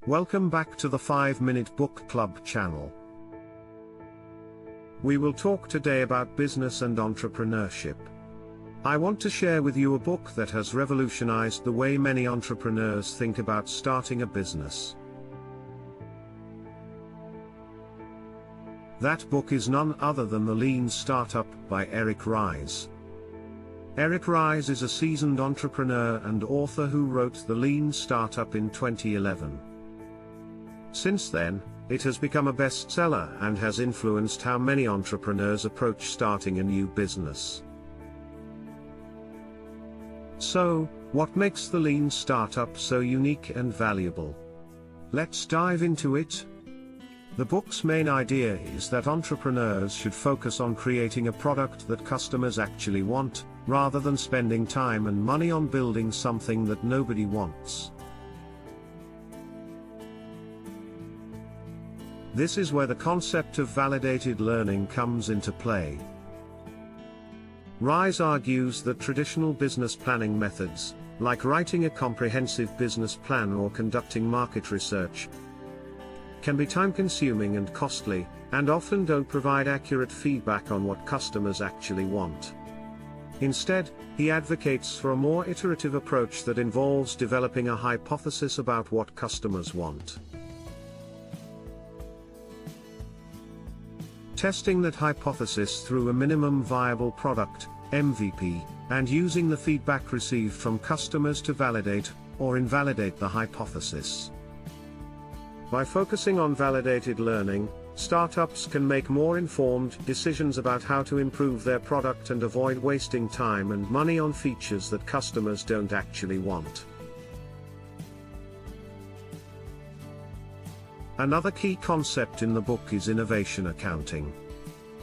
Welcome back to the 5-Minute Book Club channel. We will talk today about business and entrepreneurship. I want to share with you a book that has revolutionized the way many entrepreneurs think about starting a business. That book is none other than The Lean Startup by Eric Ries. Eric Ries is a seasoned entrepreneur and author who wrote The Lean Startup in 2011. Since then, it has become a bestseller and has influenced how many entrepreneurs approach starting a new business. So, what makes The Lean Startup so unique and valuable? Let's dive into it. The book's main idea is that entrepreneurs should focus on creating a product that customers actually want, rather than spending time and money on building something that nobody wants. This is where the concept of validated learning comes into play. Ries argues that traditional business planning methods, like writing a comprehensive business plan or conducting market research, can be time-consuming and costly, and often don't provide accurate feedback on what customers actually want. Instead, he advocates for a more iterative approach that involves developing a hypothesis about what customers want, testing that hypothesis through a minimum viable product, MVP, and using the feedback received from customers to validate or invalidate the hypothesis. By focusing on validated learning, startups can make more informed decisions about how to improve their product and avoid wasting time and money on features that customers don't actually want. Another key concept in the book is innovation accounting.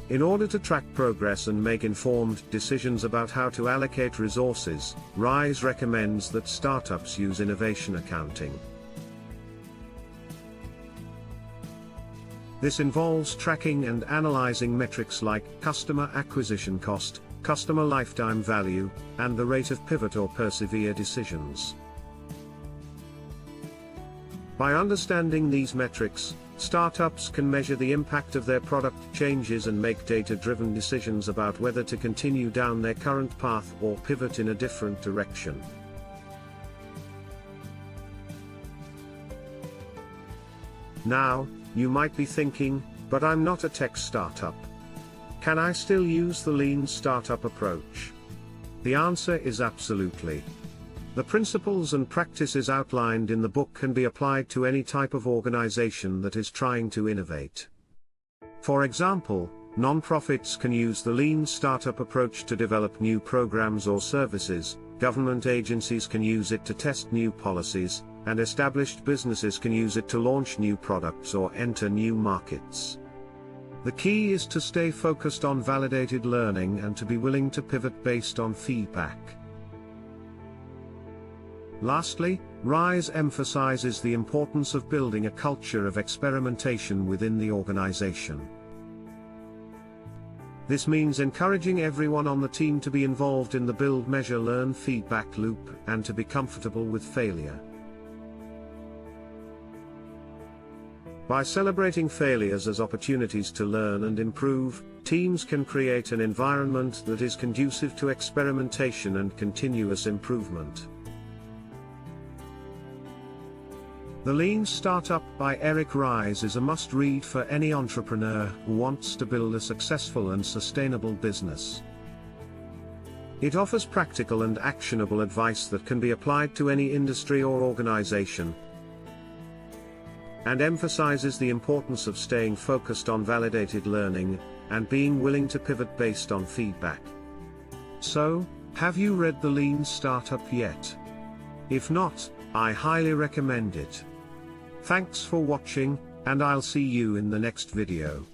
In order to track progress and make informed decisions about how to allocate resources, Ries recommends that startups use innovation accounting. This involves tracking and analyzing metrics like customer acquisition cost, customer lifetime value, and the rate of pivot or persevere decisions. By understanding these metrics, startups can measure the impact of their product changes and make data-driven decisions about whether to continue down their current path or pivot in a different direction. Now, you might be thinking, but I'm not a tech startup. Can I still use the Lean Startup approach? The answer is absolutely. The principles and practices outlined in the book can be applied to any type of organization that is trying to innovate. For example, nonprofits can use the Lean Startup approach to develop new programs or services, government agencies can use it to test new policies, and established businesses can use it to launch new products or enter new markets. The key is to stay focused on validated learning and to be willing to pivot based on feedback. Lastly, Ries emphasizes the importance of building a culture of experimentation within the organization. This means encouraging everyone on the team to be involved in the build, measure, learn feedback loop, and to be comfortable with failure. By celebrating failures as opportunities to learn and improve, teams can create an environment that is conducive to experimentation and continuous improvement. The Lean Startup by Eric Ries is a must-read for any entrepreneur who wants to build a successful and sustainable business. It offers practical and actionable advice that can be applied to any industry or organization, and emphasizes the importance of staying focused on validated learning, and being willing to pivot based on feedback. So, have you read The Lean Startup yet? If not, I highly recommend it. Thanks for watching, and I'll see you in the next video.